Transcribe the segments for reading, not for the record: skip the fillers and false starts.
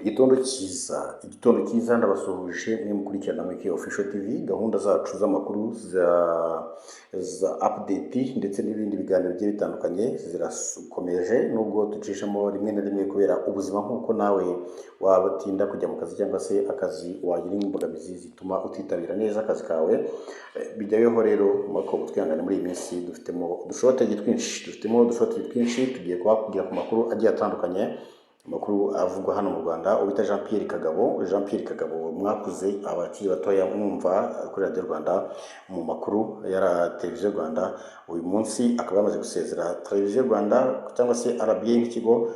igitondo cyiza ndabasuhuje mwe mukurikirana muri Official TV, gahunda zacu z'amakuru za update ndetse n'ibindi biganiro bigiye bitandukanye zirakomeje, nubwo ducishamo rimwe na rimwe kubera ubuzima, nk'uko nawe wabatinda kujya mu kazi cyangwa se akazi wagira imbogamizi zituma utitabira neza akazi kawe. Bijyayeho rero mwako twihangana muri iyi minsi dufitemo udushotege twinshi tugiye kubabwira ku makuru agiye atandukanye, amakuru avugwa hano mu Rwanda. Ubita Jean Pierre Kagabo mwakuze abakiri batoya mwumva kuri Radio Rwanda mu makuru ya televiziyo Rwanda, uyu munsi akaba yamaze gusezera televiziyo Rwanda cyangwa se RBA nk'ikigo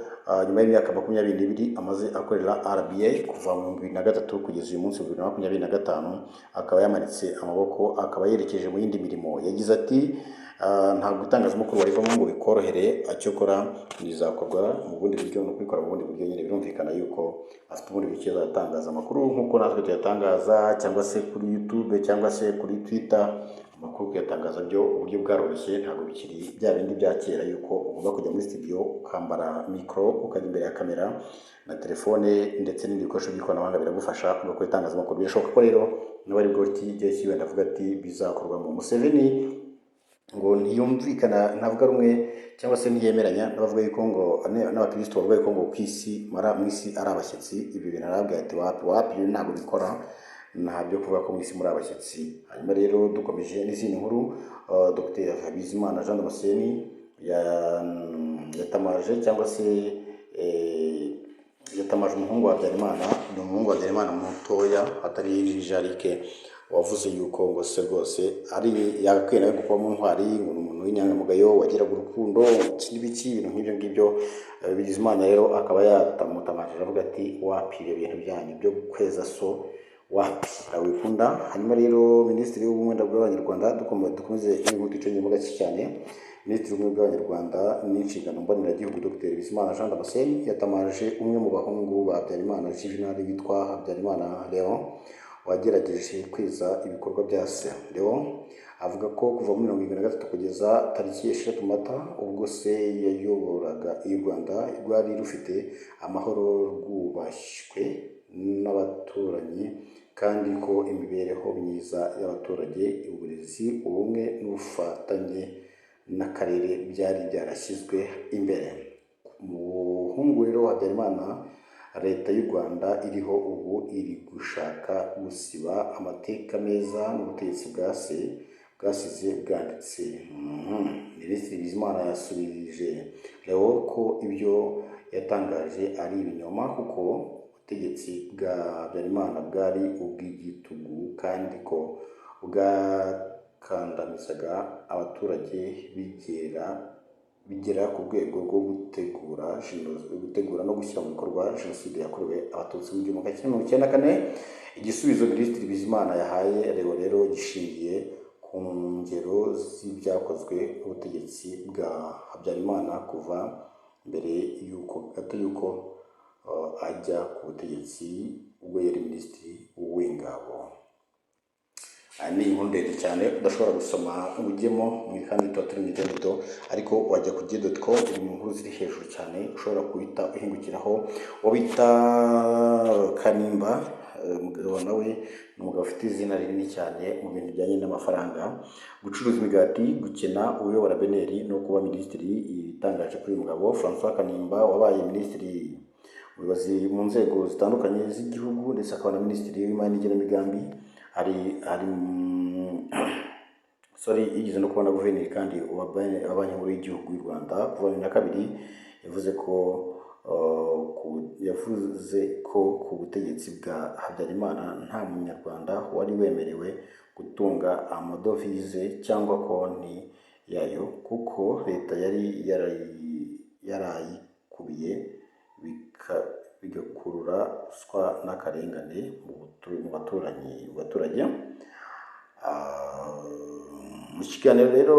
nyuma y'imyaka 22 amaze akorera RBA kuva mu 2003 kugeza uyu munsi 2025. Akaba yamanitse amaboko, akaba yerekeje mu yindi mirimo. Yagize ati ntabwo itangazamakuru warivamo ngo bikorohere, acyokora bizakorwa mu bundi buryo no kwikora mu bundi buryo. Nyine birumvikana yuko afite ubundi buryo azatangaza amakuru nk'uko natwe tuyatangaza, cyangwa se kuri YouTube cyangwa se kuri Twitter. Amakuru kuyatangaza byo uburyo bwaroroshye, ntabwo bikiri bya bindi bya kera yuko ugomba kujya muri studio ukambara micro ukajya imbere ya kamera na telefone ndetse n'ibindi bikoresho by'ikoranabuhanga biragufasha ugakora itangazamakuru. Birashoboka ko rero n'abari bwo igihe wenda avuga ati bizakorwa mu Museveni ngo ntiyumvikana, ntavuga rumwe cyangwa se ntiyemeranya n'abavuga yuko ngo n'abakristo bavuga yuko ngo kwisi mu isi ari abashyitsi. Ibi bintu arabwira ati wapi ntabwo bikora, ntabyo kuvuga ko mu isi muri abashyitsi. Hanyuma rero dukomeje n'izindi nkuru, Dr Habizimana Jean Damascene yatamaje cyangwa se yatamaje umuhungu wa Habyarimana. Ni umuhungu wa Habyarimana mutoya atari Jarike, wavuze yuko ngo se rwose ari yagakwiye nawe kuba mu ntwari, ngo umuntu w'inyangamugayo wagiraga urukundo n'ibiki ibintu nk'ibyo ngibyo. Bizimana rero akaba yatamutamaje avuga ati wapire ibintu byanyu byo kweza so wapi awikunda. Hanyuma rero Minisitiri w'Ubumwe bw'Abanyarwanda, dukomeze inkuru icyo gake cyane. Minisitiri w'Ubumwe bw'Abanyarwanda n'inshingano mboneragihugu Dr Bizimana Jean Damascene yatamaje umwe mu bahungu ba Habyarimana Juvenal witwa Habyarimana Leon wagerageje kwiza ibikorwa bya se. Leon avuga ko kuva muri 2023 kugeza tariki 6 Mata ubwo se yayoboraga u Rwanda rwari rufite amahoro, rwubashywe n'abaturanyi, kandi ko imibereho myiza y'abaturage, uburezi, ubumwe n'ubufatanye n'akarere byari byarashyizwe imbere. Umuhungu rero Habyarimana, leta y'u Rwanda iriho ubu iri gushaka gusiba amateka meza n'ubutegetsi bwasize bwanditse. Minisitiri Bizimana yasubirije Leo ko ibyo yatangaje ari ibinyoma, kuko ubutegetsi bwa Habyarimana bwari ubw'igitugu kandi ko bwakandamizaga abaturage bigera ku rwego rwo gutegura no gushyira mu bikorwa Jenoside yakorewe Abatutsi mu 1994. Igisubizo Minisitiri Bizimana yahaye Leo rero gishingiye ku ngero z'ibyakozwe n'ubutegetsi bwa Habyarimana kuva mbere y'uko ajya ku butegetsi ubwo yari Minisitiri w'Ingabo. Ni inkuru ndende cyane udashobora gusoma ujyemo kandi tuba turi mu gito, ariko wajya ku gihe.com, inkuru ziri hejuru cyane ushobora kuhita uhingukiraho. Wabita Kanimba, umugabo nawe ni umugabo ufite izina rinini cyane mu bintu bijyanye n'amafaranga, gucuruza imigati, gukena, uyobora beneri no kuba minisitiri. Itangaje kuri uyu mugabo François Kanimba wabaye minisitiri umuyobozi mu nzego zitandukanye z'igihugu, ndetse akaba na minisitiri w'imari n'igenamigambi. Yigeze no kubona guverineri kandi wa banki nkuru y'igihugu y'u Rwanda kuva 2002. Yavuze ko ku butegetsi bwa Habyarimana nta munyarwanda wari wemerewe gutunga amadovize cyangwa konti yayo, kuko leta yari yarayikubiye, bigakurura ruswa n'akarengane mu baturage. Mu kiganiro rero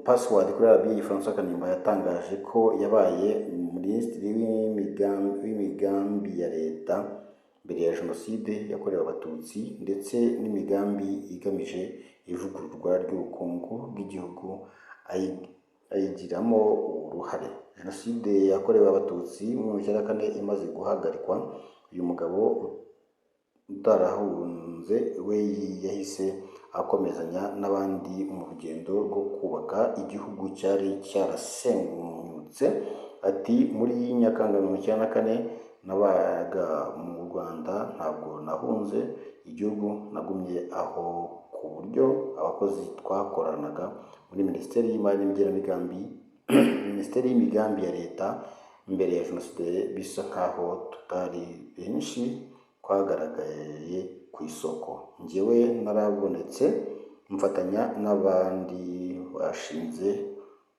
Password kuri RBA, François Kanimba yatangaje ko yabaye minisitiri w'imigambi ya leta mbere ya Jenoside yakorewe Abatutsi, ndetse n'imigambi igamije ivugururwa ry'ubukungu bw'igihugu ayigiramo uruhare. Jenoside yakorewe Abatutsi mu 1994 imaze guhagarikwa, uyu mugabo utarahunze we yahise akomezanya n'abandi mu rugendo rwo kubaka igihugu cyari cyarasenyutse. Ati muri Nyakanga 1994 nabaga mu Rwanda, ntabwo nahunze igihugu, nagumye aho ku buryo abakozi twakoranaga muri Minisiteri y'Imari n'Igenamigambi Minisiteri y'Imigambi ya Leta mbere ya Jenoside bisa nkaho tutari benshi twagaragaye ku isoko. Njyewe narabonetse mfatanya n'abandi bashinze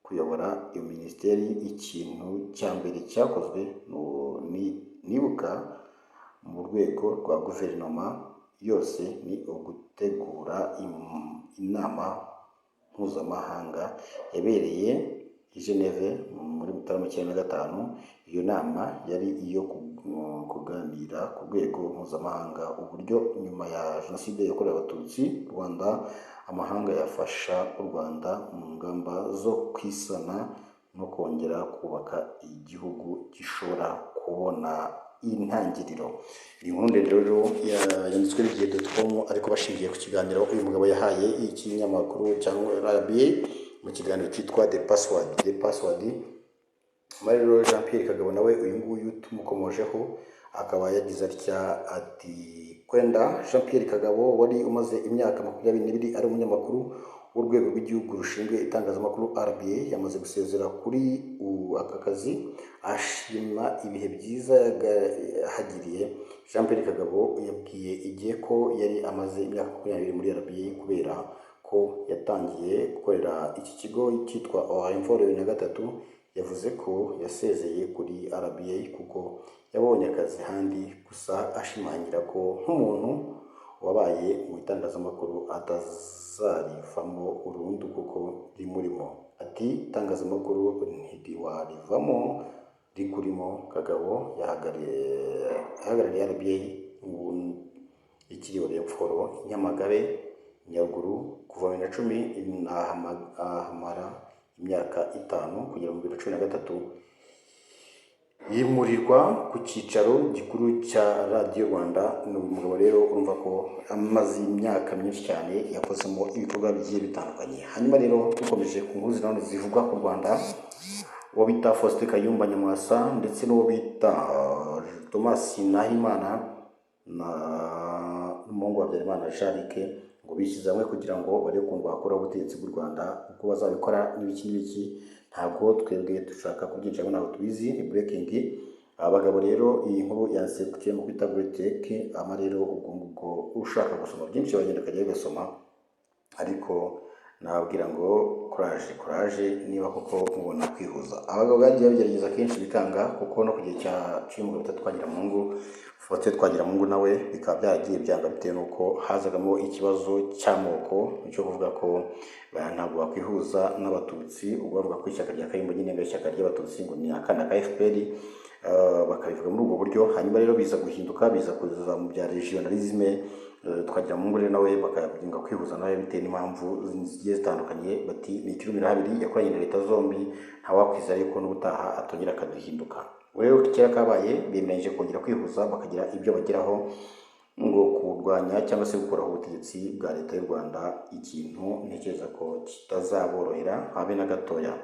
kuyobora iyo minisiteri. Ikintu cya mbere cyakozwe nibuka mu rwego rwa guverinoma yose ni ugutegura inama mpuzamahanga yabereye i Geneve muri Mutarama 1995. Iyo nama yari iyo kuganira ku rwego mpuzamahanga uburyo nyuma ya Jenoside yakorewe Abatutsi Rwanda amahanga yafasha u Rwanda mu ngamba zo kwisana no kongera kubaka igihugu gishobora kubona intangiriro. Iyi nkuru ndende rero yanditswe n'igihe.com ariko bashingiye ku kiganiro uyu mugabo yahaye ikinyamakuru cyangwa RBA mu kiganiro cyitwa The Password. Mariro Jean Pierre Kagabo nawe uyu nguyu tumukomojeho akaba yagize atya ati kwenda Jean Pierre Kagabo wari umaze imyaka 22 ari umunyamakuru w'urwego rw'igihugu rushinzwe itangazamakuru RBA yamaze gusezera kuri aka kazi, ashima ibihe byiza yahagiriye. Jean Pierre Kagabo yabwiye igihe ko yari amaze imyaka 22 muri RBA kubera ko yatangiye gukorera iki kigo cyitwa Info 2023. Yavuze ko yasezeye kuri RBA kuko yabonye akazi handi, gusa ashimangira ko nk'umuntu wabaye mu itangazamakuru atazarivamo burundu kuko rimurimo. Ati itangazamakuru ntiwarivamo rikurimo. Kagabo yahagarariye RBA ikiriho Remforo Nyamagabe Nyaruguru kuva 2010 ahamara imyaka 5 kugera mu 2013 yimurirwa ku cyicaro gikuru cya Radio Rwanda. Uyu mugabo rero urumva ko amaze imyaka myinshi cyane yakozemo ibikorwa bigiye bitandukanye. Hanyuma rero dukomeje ku nkuru zinazo zivugwa ku Rwanda, uwo bita Faustin Kayumba Nyamwasa ndetse n'uwo bita Thomas Nahimana na umuhungu wa Habyarimana Jarike ngo bishyize hamwe kugira ngo barebe ukuntu bakora ubutegetsi bw'u Rwanda. Uko bazabikora n'ibiki ntabwo twebwe dushaka kubyinjiramo, ntabwo tubizi, ni breaking. Abagabo rero iyi nkuru yansekutiye mu kwita Tech ama rero ubwo ushaka gusoma byinshi bagenda kajya gasoma, ariko nababwira ngo courage niba koko mubona kwihuza. Abagabo bagiye bagerageza kenshi bikanga, kuko no kugihe cya cy'umugabo Twagiramungu nawe bikaba byaragiye byanga bitewe nuko hazagamo ikibazo cy'amoko cyo kuvuga ko ntabwo bakwihuza n'abatutsi. Ubwo bavuga ko ishyaka rya Kayumba nyine ngo ishyaka ry'abatutsi ngo ni akana ka FPR, bakabivuga muri ubwo buryo. Hanyuma rero biza guhinduka, biza kuza mu bya regionalisme. Twagiramungu rero nawe bakavuga kwihuza nawe bitewe n'impamvu zigiye zitandukanye. Bati ni Kirumirabiri yakoranye na leta zombi, ntawakwiza yuko n'ubutaha atongera akaduhinduka. Rero kera kabaye bemeranyije kongera kwihuza bakagira ibyo bageraho ngo kurwanya cyangwa se gukora ubutegetsi bwa leta y'u Rwanda, ikintu ntekereza ko kitazaborohera habe na gatoya.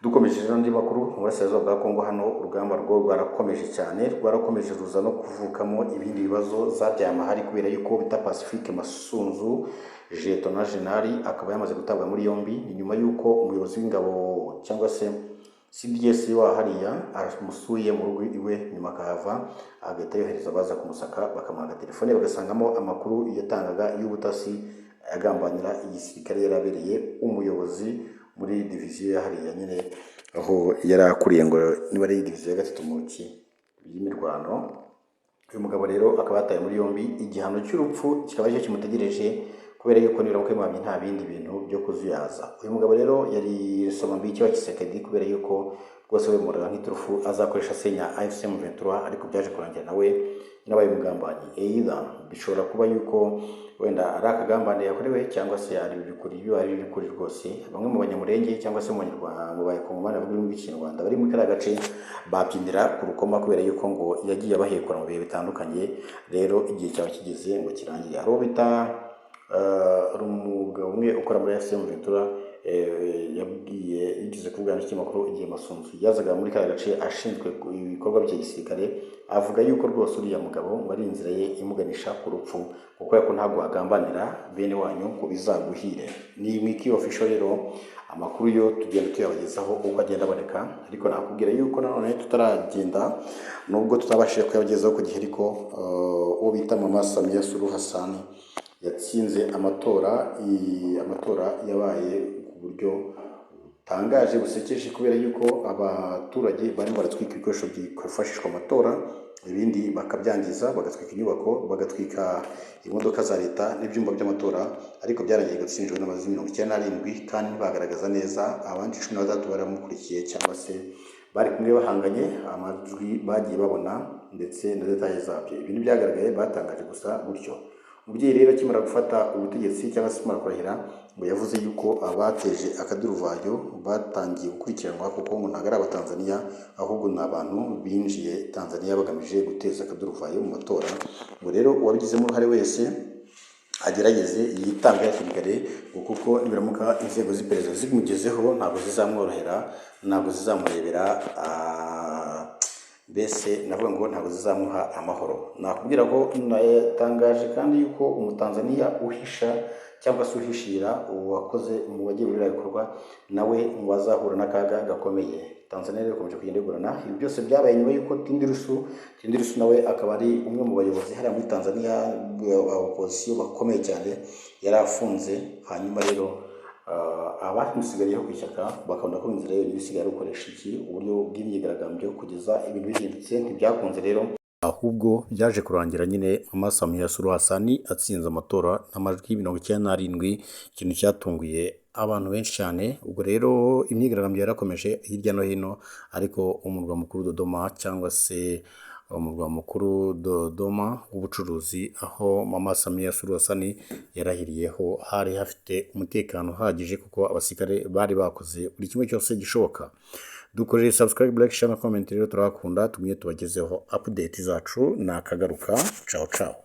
Dukomeje n'andi makuru mu burasirazuba bwa Kongo, hano urugamba rwo rwarakomeje cyane, rwarakomeje ruza no kuvukamo ibindi bibazo zabyaye amahari kubera yuko bita Pacifique Masunzu Jeton General akaba yamaze gutabwa muri yombi. Ni nyuma yuko umuyobozi w'ingabo cyangwa se CDS wa hariya aramusuye mu rugo iwe, nyuma akahava agahita yohereza abaza kumusaka, bakamuha telefone bagasangamo amakuru yatangaga y'ubutasi agambanira igisirikare yarabereye umuyobozi muri diviziyo ya hariya nyine aho yarakuriye, ngo niba ari diviziyo ya 3 mu y'imirwano. Uyu mugabo rero akaba yataye muri yombi, igihano cy'urupfu kikaba cyo kimutegereje kubera yuko nibura kwemamye nta bindi bintu byo kuzuyaza. Uyu mugabo rero yari Somambiki wa Kisekedi kubera yuko rwose bemuraga nk'iturufu azakoresha asenya AFC M23, ariko byaje kurangira nawe n'abaye umugambanyi. Either bishobora kuba yuko wenda ari akagambane yakorewe cyangwa se ari ibikuri, iyo ari ibikuri rwose bamwe mu banyamurenge cyangwa se mu banyarwanda mu bakongomani bavuga ururimi rw'ikinyarwanda bari muri kariya gace babyinira ku rukoma kubera yuko ngo yagiye abahekura mu bihe bitandukanye. Rero igihe cyaba kigeze ngo kirangire. Hari uwo bita umugabo umwe ukora muri AFC M23 yigeze kuvugana n'ikinyamakuru Igihe Masunzu, yazaga muri kariya gace ashinzwe ibikorwa bya gisirikare, avuga yuko rwose uriya mugabo ngo ari inzira ye imuganisha ku rupfu, kuko yako ntabwo agambanira bene wanyu ngo bizaguhire. Ni Miki Official rero, amakuru yo tugenda tuyabagezaho uko agenda aboneka, ariko nakubwira yuko nanone tutaragenda nubwo tutabashije kuyabagezaho ku gihe, ariko uwo bita Mama Samia Suluhu Hassan yatsinze amatora yabaye ku buryo butangaje busekeje, kubera yuko abaturage barimo baratwika ibikoresho byifashishwa amatora, ibindi bakabyangiza, bagatwika inyubako, bagatwika imodoka za leta n'ibyumba by'amatora, ariko byarangiye gatsinjwe n'amajwi 97 kandi bagaragaza neza abandi 13 baramukurikiye cyangwa se bari kumwe bahanganye, amajwi bagiye babona ndetse na detaye zabyo. Ibintu byagaragaye batangaje gusa gutyo. Umubyeyi rero akimara gufata ubutegetsi cyangwa se akimara kurahira, ngo yavuze yuko abateje akaduruvayo batangiye gukurikiranwa, kuko ngo ntabwo ari Abatanzania ahubwo ni abantu binjiye Tanzania bagamije guteza akaduruvayo mu matora. Ngo rero uwabigizemo uruhare wese agerageze yitange hakiri kare, kuko nibiramuka inzego z'iperereza zimugezeho ntabwo zizamworohera, ntabwo zizamurebera mbese navuga ngo ntabwo zizamuha amahoro. Nakubwira ko natangaje kandi yuko Umutanzania uhisha cyangwa se uhishira uwakoze mu bagiye muri bikorwa nawe ngo azahura n'akaga gakomeye. Tanzania rero ikomeje kugenda igurana. Ibi byose byabaye nyuma yuko Tindirusu nawe akaba ari umwe mu bayobozi hariya muri Tanzania, opozisiyo bakomeye cyane, yari afunze. Hanyuma rero abamusigariyeho ku ishyaka bakabona ko inzira yo isigaye gukoresha uburyo bw'imyigaragambyo kugeza ibintu bihindutse. Ntibyakunze rero, ahubwo byaje kurangira nyine Mama Samia Suluhu Hassan atsinze amatora n'amajwi 97, ikintu cyatunguye abantu benshi cyane. Ubwo rero imyigaragambyo yarakomeje hirya no hino, ariko umurwa mukuru Dodoma cyangwa se umurwa mukuru Dodoma w'ubucuruzi, aho Mama Samia Suluhu Hassan yarahiriyeho, hari hafite umutekano uhagije kuko abasirikare bari bakoze buri kimwe cyose gishoboka. Dukorere subscribe, like, share na comment, rero turakunda tumye tubagezeho update zacu. Nakagaruka, ciao ciao.